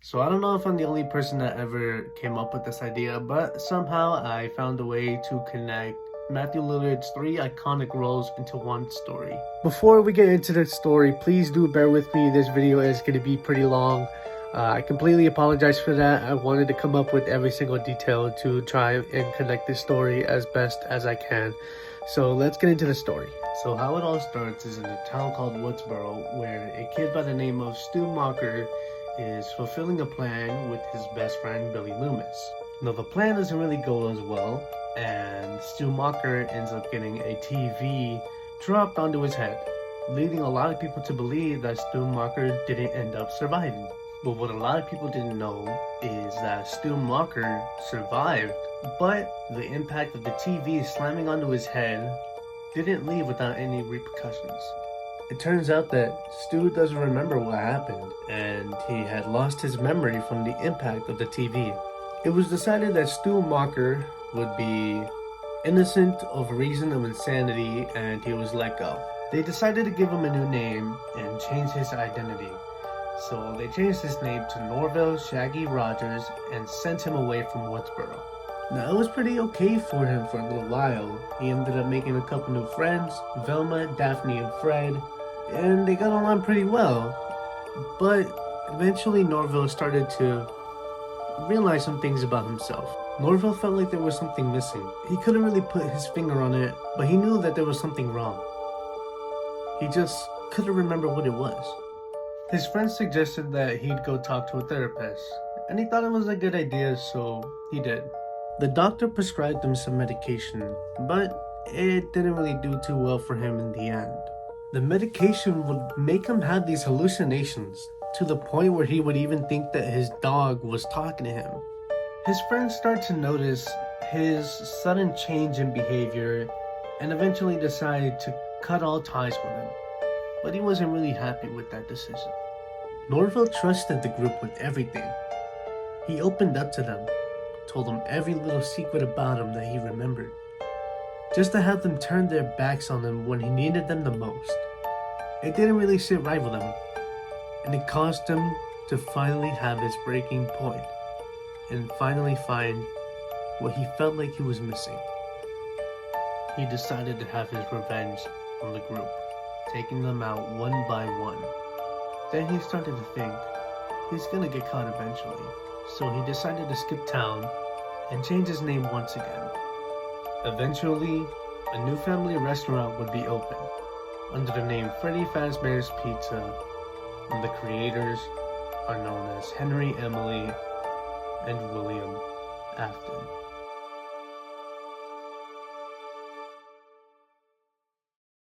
So I don't know if I'm the only person that ever came up with this idea, but somehow I found a way to connect Matthew Lillard's three iconic roles into one story. Before we get into the story, please do bear with me. This video is going to be pretty long. I completely apologize for that. I wanted to come up with every single detail to try and connect this story as best as I can. So let's get into the story. So how it all starts is in a town called Woodsboro, where a kid by the name of Stu Mocker is fulfilling a plan with his best friend Billy Loomis. Now the plan doesn't really go as well, and Stu Mocker ends up getting a TV dropped onto his head, leading a lot of people to believe that Stu Mocker didn't end up surviving. But what a lot of people didn't know is that Stu Mocker survived, but the impact of the TV slamming onto his head didn't leave without any repercussions. It turns out that Stu doesn't remember what happened, and he had lost his memory from the impact of the TV. It was decided that Stu Mocker would be innocent of reason of insanity, and he was let go. They decided to give him a new name and change his identity. So they changed his name to Norville Shaggy Rogers and sent him away from Woodsboro. Now it was pretty okay for him for a little while. He ended up making a couple new friends, Velma, Daphne, and Fred, and they got along pretty well. But eventually Norville started to realize some things about himself. Norville felt like there was something missing. He couldn't really put his finger on it, but he knew that there was something wrong. He just couldn't remember what it was. His friends suggested that he'd go talk to a therapist, and he thought it was a good idea, so he did. The doctor prescribed him some medication, but it didn't really do too well for him in the end. The medication would make him have these hallucinations, to the point where he would even think that his dog was talking to him. His friends start to notice his sudden change in behavior and eventually decide to cut all ties with him. But he wasn't really happy with that decision. Norville trusted the group with everything. He opened up to them, told them every little secret about him that he remembered, just to have them turn their backs on him when he needed them the most. It didn't really sit right with him, and it caused him to finally have his breaking point and finally find what he felt like he was missing. He decided to have his revenge on the group, taking them out one by one. Then he started to think he's gonna get caught eventually, so he decided to skip town and change his name once again. Eventually, a new family restaurant would be open under the name Freddy Fazbear's Pizza, and the creators are known as Henry, Emily, and William Afton.